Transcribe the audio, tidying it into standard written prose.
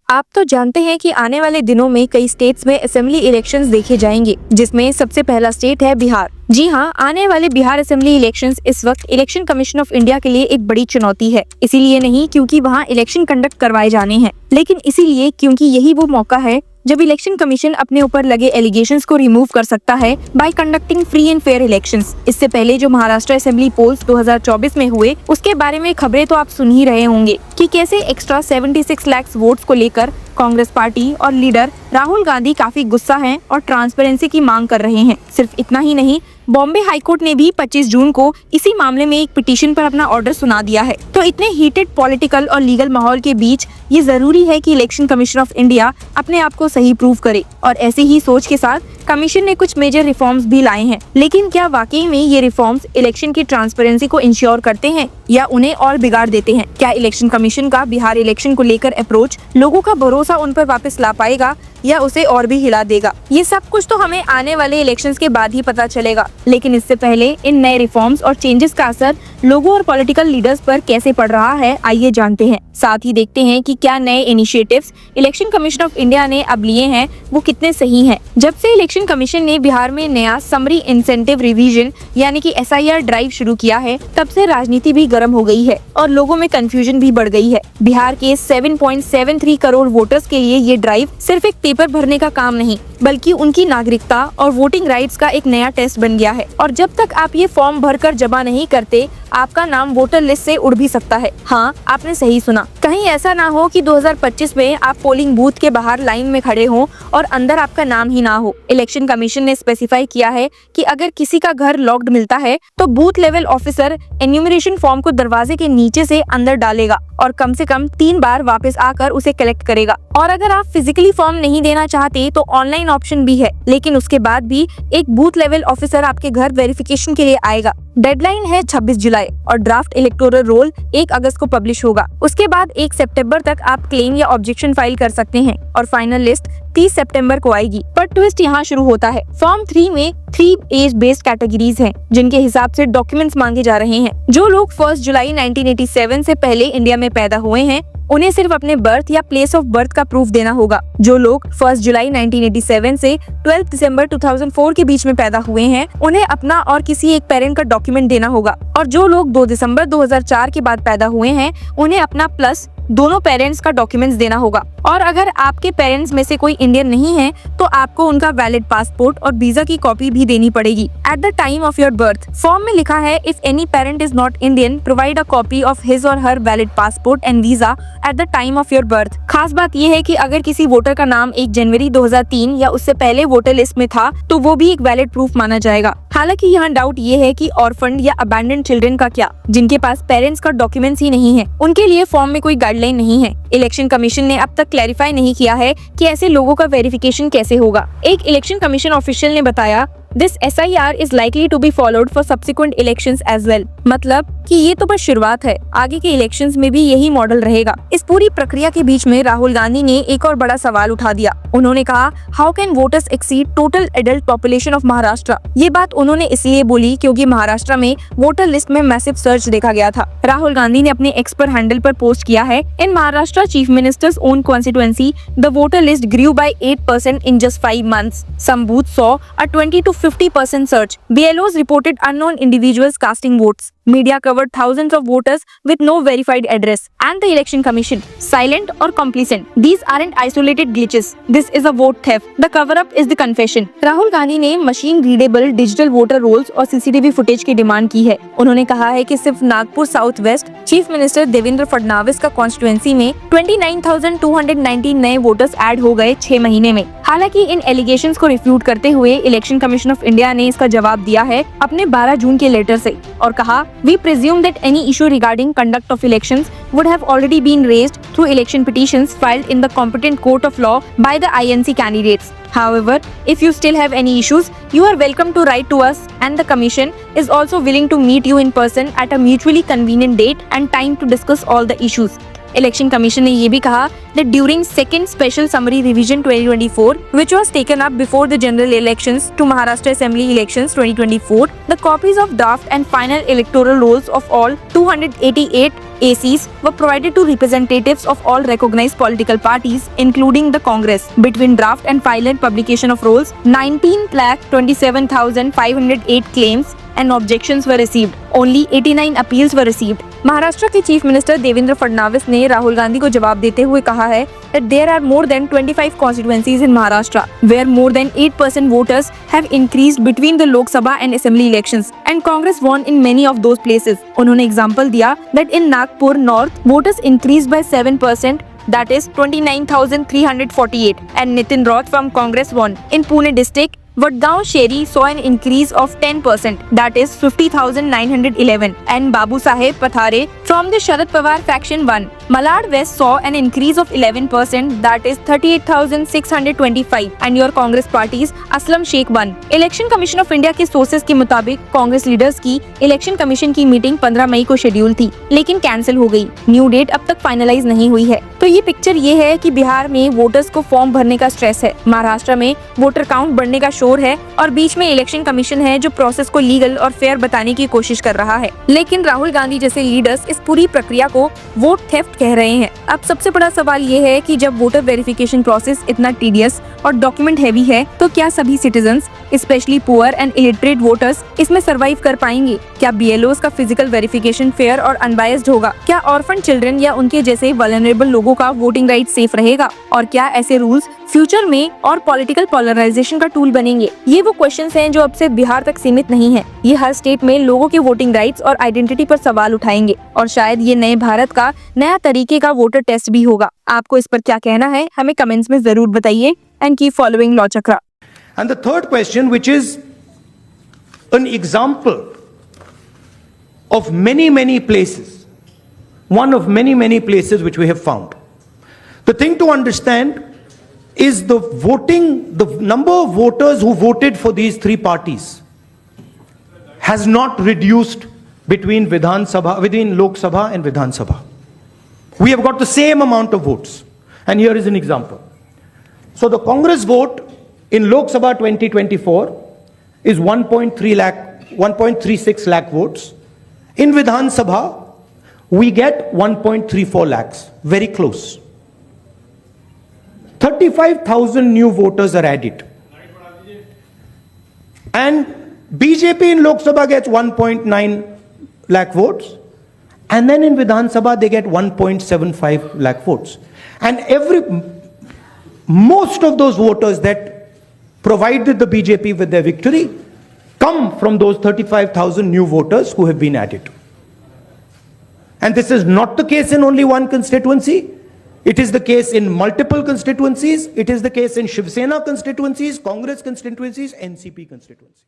आप तो जानते हैं कि आने वाले दिनों में कई स्टेट्स में असेंबली इलेक्शंस देखे जाएंगे, जिसमें सबसे पहला स्टेट है बिहार। जी हाँ, आने वाले बिहार असेंबली इलेक्शंस इस वक्त इलेक्शन कमीशन ऑफ इंडिया के लिए एक बड़ी चुनौती है। इसीलिए नहीं क्योंकि वहाँ इलेक्शन कंडक्ट करवाए जाने हैं, लेकिन इसीलिए क्योंकि यही वो मौका है जब इलेक्शन कमीशन अपने ऊपर लगे एलिगेशंस को रिमूव कर सकता है bye conducting free and fair elections. इससे पहले जो महाराष्ट्र असेंबली पोल्स 2024 में हुए, उसके बारे में खबरें तो आप सुन ही रहे होंगे कि कैसे एक्स्ट्रा 76 लाख वोट्स को लेकर कांग्रेस पार्टी और लीडर राहुल गांधी काफी गुस्सा हैं और ट्रांसपेरेंसी की मांग कर रहे हैं। सिर्फ इतना ही नहीं, बॉम्बे हाईकोर्ट ने भी 25 जून को इसी मामले में एक पिटीशन पर अपना ऑर्डर सुना दिया है। तो इतने हीटेड पॉलिटिकल और लीगल माहौल के बीच ये जरूरी है कि इलेक्शन कमीशन ऑफ इंडिया अपने आप को सही प्रूव करे, और ऐसी ही सोच के साथ कमीशन ने कुछ मेजर रिफॉर्म्स भी लाए हैं। लेकिन क्या वाकई में ये रिफॉर्म्स इलेक्शन की ट्रांसपेरेंसी को इंश्योर करते हैं या उन्हें और बिगाड़ देते हैं? क्या इलेक्शन कमीशन का बिहार इलेक्शन को लेकर अप्रोच लोगों का भरोसा उन पर वापस ला पाएगा या उसे और भी हिला देगा? ये सब कुछ तो हमें आने वाले इलेक्शंस के बाद ही पता चलेगा। लेकिन इससे पहले इन नए रिफॉर्म्स और चेंजेस का असर लोगों और पॉलिटिकल लीडर्स पर कैसे पड़ रहा है, आइए जानते हैं। साथ ही देखते हैं कि क्या नए initiatives election commission of India ने अब लिए हैं वो कितने सही हैं। जब से इलेक्शन कमीशन ने बिहार में नया समरी इंसेंटिव रिवीजन यानी कि SIR ड्राइव शुरू किया है, तब से राजनीति भी गर्म हो गई है और लोगों में कंफ्यूजन भी बढ़ गई है। बिहार के 7.73 करोड़ वोटर्स के लिए ये ड्राइव सिर्फ एक पेपर भरने का काम नहीं, बल्कि उनकी नागरिकता और वोटिंग राइट्स का एक नया टेस्ट बन गया है। और जब तक आप ये फॉर्म भरकर जमा नहीं करते, आपका नाम वोटर लिस्ट से उड़ भी सकता है। हाँ, आपने सही सुना। कहीं ऐसा ना हो कि 2025 में आप पोलिंग बूथ के बाहर लाइन में खड़े हों और अंदर आपका नाम ही ना हो। इलेक्शन कमीशन ने स्पेसिफाई किया है कि अगर किसी का घर लॉक्ड मिलता है तो booth level officer enumeration form को दरवाजे के नीचे से अंदर डालेगा और कम से कम 3 बार वापस आकर उसे कलेक्ट करेगा। और अगर आप फिजिकली फॉर्म नहीं देना चाहते तो ऑनलाइन ऑप्शन भी है, लेकिन उसके बाद भी एक बूथ लेवल ऑफिसर आपके घर वेरिफिकेशन के लिए आएगा। डेडलाइन है 26 जुलाई और ड्राफ्ट इलेक्टोरल रोल 1 अगस्त को पब्लिश होगा। उसके बाद 1 सितंबर तक आप क्लेम या ऑब्जेक्शन फाइल कर सकते हैं और फाइनल लिस्ट 30 सितंबर को आएगी। पर ट्विस्ट यहाँ शुरू होता है। फॉर्म 3 में 3 एज बेस्ड कैटेगरीज हैं, जिनके हिसाब से डॉक्यूमेंट्स मांगे जा रहे हैं। जो लोग 1 जुलाई 1987 से पहले इंडिया में पैदा हुए हैं, उन्हें सिर्फ अपने बर्थ या प्लेस ऑफ बर्थ का प्रूफ देना होगा। जो लोग 1 जुलाई 1987 से 12 दिसंबर 2004 के बीच में पैदा हुए हैं, उन्हें अपना और किसी एक पेरेंट का डॉक्यूमेंट देना होगा। और जो लोग 2 दिसंबर 2004 के बाद पैदा हुए हैं, उन्हें अपना प्लस दोनों पेरेंट्स का डॉक्यूमेंट्स देना होगा। और अगर आपके पेरेंट्स में से कोई इंडियन नहीं है तो आपको उनका वैलिड पासपोर्ट और वीजा की कॉपी भी देनी पड़ेगी at the time of your birth. Form में लिखा है, if any parent is not Indian, provide a copy of his or her valid passport and visa at the time of your birth. खास बात यह है कि अगर किसी वोटर का नाम 1 जनवरी 2003 या उससे पहले वोटर लिस्ट में था तो वो भी एक वैलिड प्रूफ माना जाएगा। हालांकि यहाँ डाउट ये है कि ऑर्फन या अबैंडन्ड चिल्ड्रन का क्या, जिनके पास पेरेंट्स का डॉक्यूमेंट्स ही नहीं है। उनके लिए फॉर्म में कोई गाइडलाइन नहीं है। इलेक्शन कमीशन ने अब तक क्लैरिफाई नहीं किया है कि ऐसे लोगों का वेरिफिकेशन कैसे होगा। एक इलेक्शन कमीशन ऑफिशियल ने बताया, this SIR is likely to be followed for subsequent elections as well। मतलब कि ये तो बस शुरुआत है, आगे के इलेक्शंस में भी यही मॉडल रहेगा। इस पूरी प्रक्रिया के बीच में राहुल गांधी ने एक और बड़ा सवाल उठा दिया। उन्होंने कहा, how can voters exceed total adult population of Maharashtra. ये बात उन्होंने इसलिए बोली क्योंकि महाराष्ट्र में वोटर लिस्ट में मैसिव सर्च देखा गया था। राहुल गांधी ने अपने एक्स पर हैंडल पर पोस्ट किया है, in Maharashtra chief minister's own constituency the voter list grew by 8% in just 5 months। Some booths saw a 20 to 50% surge। BLOs reported unknown individuals casting votes। Media covered thousands of voters with no verified address, and the election commission silent or complacent। These aren't isolated glitches। This is a vote theft। The cover-up is the confession। Rahul Gandhi ने machine readable digital voter rolls और CCTV footage की demand की है। उन्होंने कहा है कि सिर्फ Nagpur south west chief minister Devendra Fadnavis का कॉन्स्टिट्यूएंसी में 29,219 नए वोटर्स ऐड हो गए 6 महीने में। हालांकि इन एलिगेशंस को रिफ्यूट करते हुए इलेक्शन कमीशन ऑफ इंडिया ने इसका जवाब दिया है अपने 12 जून के लेटर से और कहा, We presume that any issue regarding conduct of elections would have already been raised through election petitions filed in the competent court of law by the INC candidates। However, if you still have any issues, you are welcome to write to us, and the Commission is also willing to meet you in person at a mutually convenient date and time to discuss all the issues। Election commission ने ये भी कहा that during second special summary revision 2024, which was taken up before the general elections to Maharashtra Assembly elections 2024, the copies of draft and final electoral rolls of all 288 ACs were provided to representatives of all recognized political parties, including the Congress. Between draft and final publication of rolls, 19,27,508 claims and objections were received. Only 89 appeals were received. Maharashtra के chief minister Devendra Fadnavis ने राहुल गांधी को जवाब देते हुए कहा है that there are more than 25 constituencies in Maharashtra where more than 8% voters have increased between the Lok Sabha and Assembly elections and Congress won in many of those places. उन्होंने example दिया that in Nagpur North voters increased by 7%, that is 29,348, and Nitin Raut from Congress won. In Pune district, Vadgaon Sheri saw an increase of 10%, that is 50,911, and Babu Saheb Pathare from the Sharad Pawar faction won. Malad West saw an increase of 11%, that is 38,625, and your Congress party's Aslam Sheikh won. Election Commission of India के sources के मुताबिक Congress leaders की election commission की meeting 15 मई को schedule थी, लेकिन cancel हो गई। न्यू डेट अब तक फाइनलाइज नहीं हुई है। तो ये पिक्चर ये है कि बिहार में वोटर्स को फॉर्म भरने का स्ट्रेस है, महाराष्ट्र में वोटर काउंट बढ़ने का शोर है और बीच में इलेक्शन कमीशन है जो प्रोसेस को लीगल और फेयर बताने की कोशिश कर रहा है। लेकिन राहुल गांधी जैसे लीडर्स इस पूरी प्रक्रिया को वोट थेफ्ट कह रहे हैं। अब सबसे बड़ा सवाल ये है कि जब वोटर वेरिफिकेशन प्रोसेस इतना टीडियस और डॉक्यूमेंट हैवी है तो क्या सभी citizens specially poor and illiterate voters इसमें सर्वाइव कर पाएंगे? क्या BLOs का फिजिकल वेरिफिकेशन फेयर और अनबायस्ड होगा? क्या ऑर्फन चिल्ड्रन या उनके जैसे वल्नरेबल लोगों का वोटिंग राइट सेफ रहेगा? और क्या ऐसे रूल्स फ्यूचर में और पॉलिटिकल पोलराइजेशन का टूल बनेंगे? ये वो क्वेश्चंस हैं जो अब से बिहार तक सीमित नहीं है। ये हर स्टेट में लोगों के वोटिंग राइट्स और आइडेंटिटी पर सवाल उठाएंगे और शायद ये नए भारत का नया तरीके का वोटर टेस्ट भी होगा। आपको इस पर क्या कहना है हमें कमेंट्स में जरूर बताइए and keep following law chakra. And the third question, which is an example of many places, one of many places which we have found. The thing to understand is the number of voters who voted for these three parties has not reduced between Lok Sabha and Vidhan Sabha. We have got the same amount of votes. And here is an example. So the Congress vote in Lok Sabha 2024 is 1.36 lakh votes. In Vidhan Sabha, we get 1.34 lakhs, very close. 35,000 new voters are added. And BJP in Lok Sabha gets 1.9 lakh votes. And then in Vidhan Sabha, they get 1.75 lakh votes. And most of those voters that provided the BJP with their victory come from those 35,000 new voters who have been added. And this is not the case in only one constituency. It is the case in multiple constituencies. It is the case in Shiv Sena constituencies, Congress constituencies, NCP constituencies.